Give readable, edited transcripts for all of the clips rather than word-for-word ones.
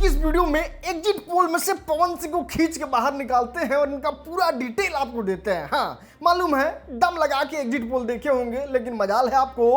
की इस वीडियो में एग्जिट पोल में से पवन सिंह को खींच के बाहर निकालते हैं और इनका पूरा डिटेल आपको देते हैं। हाँ, मालूम है दम लगा के एग्जिट पोल देखे होंगे, लेकिन मजाल है आपको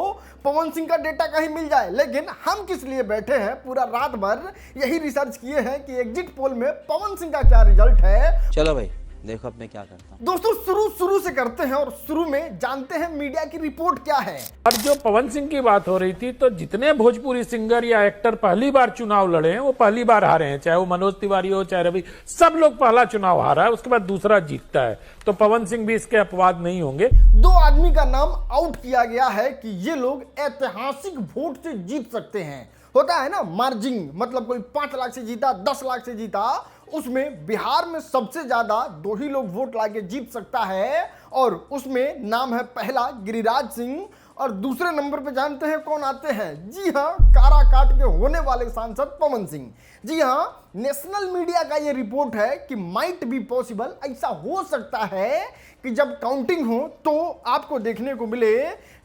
पवन सिंह का डेटा कहीं मिल जाए। लेकिन हम किस लिए बैठे हैं, पूरा रात भर यही रिसर्च किए हैं कि एग्जिट पोल में पवन सिंह का क्या रिजल्ट है। चलो भाई देखो अब मैं क्या करता हूँ। दोस्तों शुरू से करते हैं और शुरू में जानते हैं मीडिया की रिपोर्ट क्या है। और जो पवन सिंह की बात हो रही थी, तो जितने भोजपुरी सिंगर या एक्टर पहली बार चुनाव लड़े हैं वो पहली बार हारे हैं, चाहे वो मनोज तिवारी हो चाहे रवि, सब लोग पहला चुनाव हारा है, उसके बाद दूसरा जीतता है। तो पवन सिंह भी इसके अपवाद नहीं होंगे। 2 आदमी का नाम आउट किया गया है कि ये लोग ऐतिहासिक वोट से जीत सकते हैं। होता है ना मार्जिन, मतलब कोई 5 लाख से जीता, 10 लाख से जीता, उसमें बिहार में सबसे ज्यादा 2 ही लोग वोट लाके जीत सकता है। और उसमें नाम है पहला गिरिराज सिंह और दूसरे नंबर पे जानते हैं कौन आते हैं? जी हाँ, काराकाट के होने वाले सांसद पवन सिंह। जी हाँ, नेशनल मीडिया का ये रिपोर्ट है कि माइट बी पॉसिबल, ऐसा हो सकता है कि जब काउंटिंग हो तो आपको देखने को मिले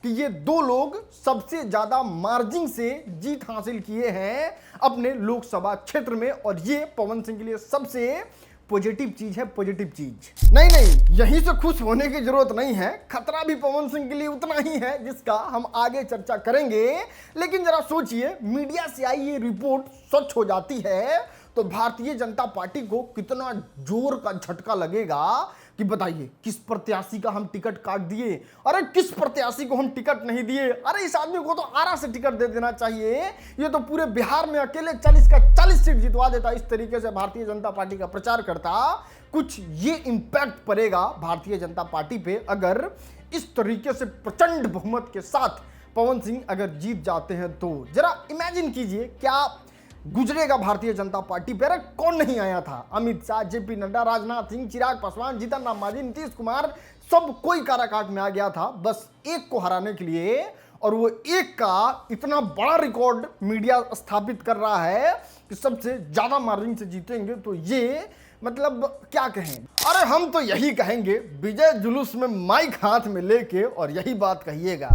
कि ये 2 लोग सबसे ज्यादा मार्जिन से जीत हासिल किए हैं अपने लोकसभा क्षेत्र में। और ये पवन सिंह के लिए सबसे पॉजिटिव चीज है, पॉजिटिव चीज। नहीं, यहीं से खुश होने की जरूरत नहीं है, खतरा भी पवन सिंह के लिए उतना ही है जिसका हम आगे चर्चा करेंगे। लेकिन जरा सोचिए, मीडिया से आई ये रिपोर्ट सच हो जाती है तो भारतीय जनता पार्टी को कितना जोर का झटका लगेगा कि बताइए, किस प्रत्याशी का हम टिकट काट दिए, अरे किस प्रत्याशी को हम टिकट नहीं दिए, अरे इस आदमी को तो आरा से टिकट दे देना चाहिए, ये तो पूरे बिहार में अकेले 40 का 40 सीट जितवा देता। इस तरीके से भारतीय जनता पार्टी का प्रचार करता। कुछ ये इंपैक्ट पड़ेगा भारतीय जनता पार्टी पे अगर इस तरीके से प्रचंड बहुमत के साथ पवन सिंह अगर जीत जाते हैं तो। जरा इमेजिन कीजिए क्या गुजरेगा भारतीय जनता पार्टी पर। कौन नहीं आया था? अमित शाह, जेपी नड्डा, राजनाथ सिंह, चिराग पासवान, जीतन राम मांझी, नीतीश कुमार, सब कोई काराकाट में आ गया था बस एक को हराने के लिए। और वो एक का इतना बड़ा रिकॉर्ड मीडिया स्थापित कर रहा है कि सबसे ज्यादा मार्जिन से जीतेंगे। तो ये मतलब क्या कहें, अरे हम तो यही कहेंगे, विजय जुलूस में माइक हाथ में लेके और यही बात कहिएगा,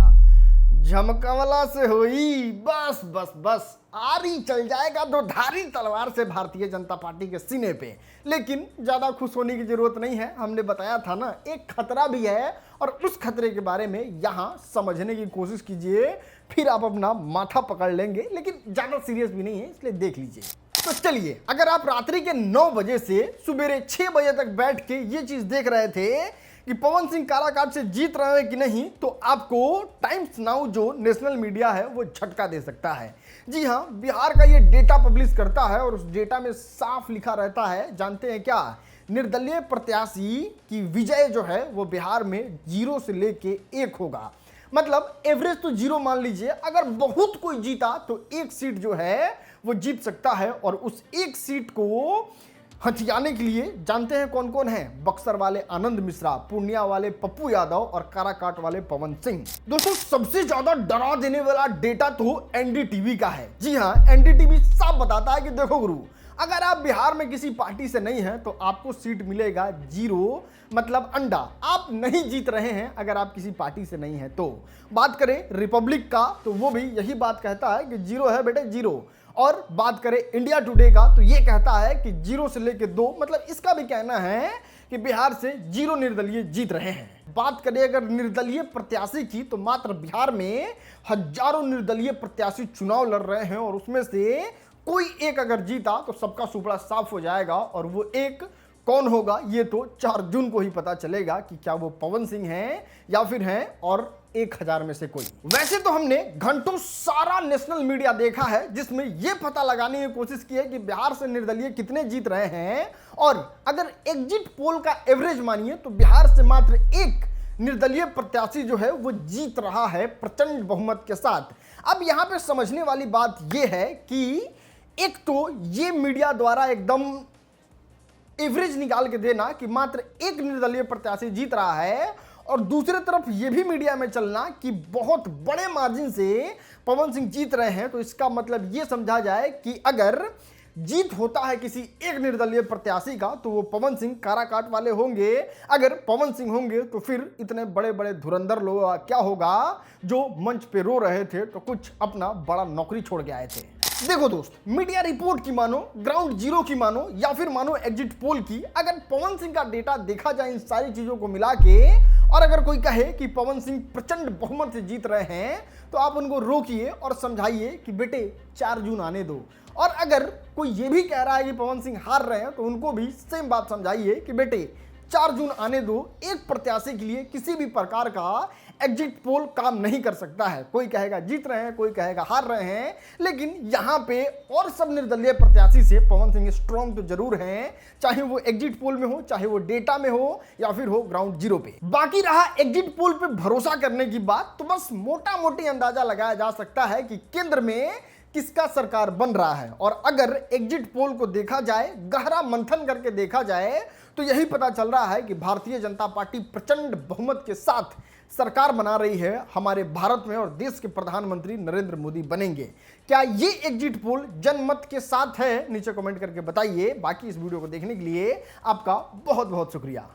झमकवला से होई बस बस बस, आरी चल जाएगा 2 धारी तलवार से भारतीय जनता पार्टी के सीने पे। लेकिन ज्यादा खुश होने की जरूरत नहीं है, हमने बताया था ना, एक खतरा भी है और उस खतरे के बारे में यहां समझने की कोशिश कीजिए, फिर आप अपना माथा पकड़ लेंगे। लेकिन ज्यादा सीरियस भी नहीं है, इसलिए देख लीजिए। तो चलिए, अगर आप रात्रि के 9 बजे से सुबेरे 6 बजे तक बैठ के ये चीज देख रहे थे कि पवन सिंह काराकाट से जीत रहे हैं कि नहीं, तो आपको टाइम्स नाउ जो नेशनल मीडिया है वो झटका दे सकता है। जी हाँ, बिहार का ये डेटा पब्लिश करता है और उस डेटा में साफ लिखा रहता है, जानते हैं क्या? निर्दलीय प्रत्याशी की विजय जो है वो बिहार में 0 से लेके 1 होगा। मतलब एवरेज तो 0 मान लीजिए, अगर बहुत कोई जीता तो 1 सीट जो है वो जीत सकता है। और उस 1 सीट को हथियाने के लिए जानते हैं कौन कौन है? बक्सर वाले आनंद मिश्रा, पूर्णिया वाले पप्पू यादव और काराकाट वाले पवन सिंह। दोस्तों सबसे ज्यादा डरा देने वाला डेटा तो एनडीटीवी का है। जी हाँ, एनडीटीवी साफ बताता है कि देखो गुरु, अगर आप बिहार में किसी पार्टी से नहीं है तो आपको सीट मिलेगा 0, मतलब अंडा, आप नहीं जीत रहे हैं अगर आप किसी पार्टी से नहीं है तो। बात करें रिपब्लिक का तो वो भी यही बात कहता है कि 0 है बेटे 0। और बात करें इंडिया टुडे का तो ये कहता है कि 0 से लेके 2, मतलब इसका भी कहना है कि बिहार से 0 निर्दलीय जीत रहे हैं। बात करें अगर निर्दलीय प्रत्याशी की तो मात्र बिहार में हजारों निर्दलीय प्रत्याशी चुनाव लड़ रहे हैं और उसमें से कोई एक अगर जीता तो सबका सुपड़ा साफ हो जाएगा। और वो एक कौन होगा ये तो 4 जून को ही पता चलेगा कि क्या वो पवन सिंह हैं या फिर हैं और 1000 में से कोई। वैसे तो हमने घंटों सारा नेशनल मीडिया देखा है जिसमें यह पता लगाने की कोशिश की है कि बिहार से निर्दलीय कितने जीत रहे हैं। और अगर एग्जिट पोल का एवरेज मानिए तो बिहार से मात्र 1 निर्दलीय प्रत्याशी जो है वो जीत रहा है प्रचंड बहुमत के साथ। अब यहां पे समझने वाली बात यह है कि एक तो ये मीडिया द्वारा एकदम एवरेज निकाल के देना कि मात्र 1 निर्दलीय प्रत्याशी जीत रहा है, और दूसरी तरफ यह भी मीडिया में चलना कि बहुत बड़े मार्जिन से पवन सिंह जीत रहे हैं। तो इसका मतलब यह समझा जाए कि अगर जीत होता है किसी एक निर्दलीय प्रत्याशी का तो वो पवन सिंह काराकाट वाले होंगे। अगर पवन सिंह होंगे तो फिर इतने बड़े बड़े धुरंधर लोग क्या होगा जो मंच पे रो रहे थे तो कुछ अपना बड़ा नौकरी छोड़ के आए थे। देखो दोस्त, मीडिया रिपोर्ट की मानो, ग्राउंड जीरो की मानो, या फिर मानो एग्जिट पोल की, अगर पवन सिंह का डेटा देखा जाए इन सारी चीजों को मिला के, और अगर कोई कहे कि पवन सिंह प्रचंड बहुमत से जीत रहे हैं, तो आप उनको रोकिए और समझाइए कि बेटे 4 जून आने दो। और अगर कोई ये भी कह रहा है कि पवन सिंह हार रहे हैं, तो उनको भी सेम बात समझाइए कि बेटे 4 जून आने दो। एक प्रत्याशी के लिए किसी भी प्रकार का एग्जिट पोल काम नहीं कर सकता है। कोई कहेगा जीत रहे हैं, कोई कहेगा हार रहे हैं, लेकिन यहां पे और सब निर्दलीय प्रत्याशी से पवन सिंह स्ट्रॉन्ग तो जरूर हैं, चाहे वो एग्जिट पोल में हो, चाहे वो डेटा में हो, या फिर हो ग्राउंड जीरो पे। बाकी रहा एग्जिट पोल पे भरोसा करने की बात, तो बस मोटा मोटी अंदाजा लगाया जा सकता है कि केंद्र में किसका सरकार बन रहा है। और अगर एग्जिट पोल को देखा जाए, गहरा मंथन करके देखा जाए, तो यही पता चल रहा है कि भारतीय जनता पार्टी प्रचंड बहुमत के साथ सरकार बना रही है हमारे भारत में, और देश के प्रधानमंत्री नरेंद्र मोदी बनेंगे। क्या ये एग्जिट पोल जनमत के साथ है? नीचे कमेंट करके बताइए। बाकी इस वीडियो को देखने के लिए आपका बहुत बहुत शुक्रिया।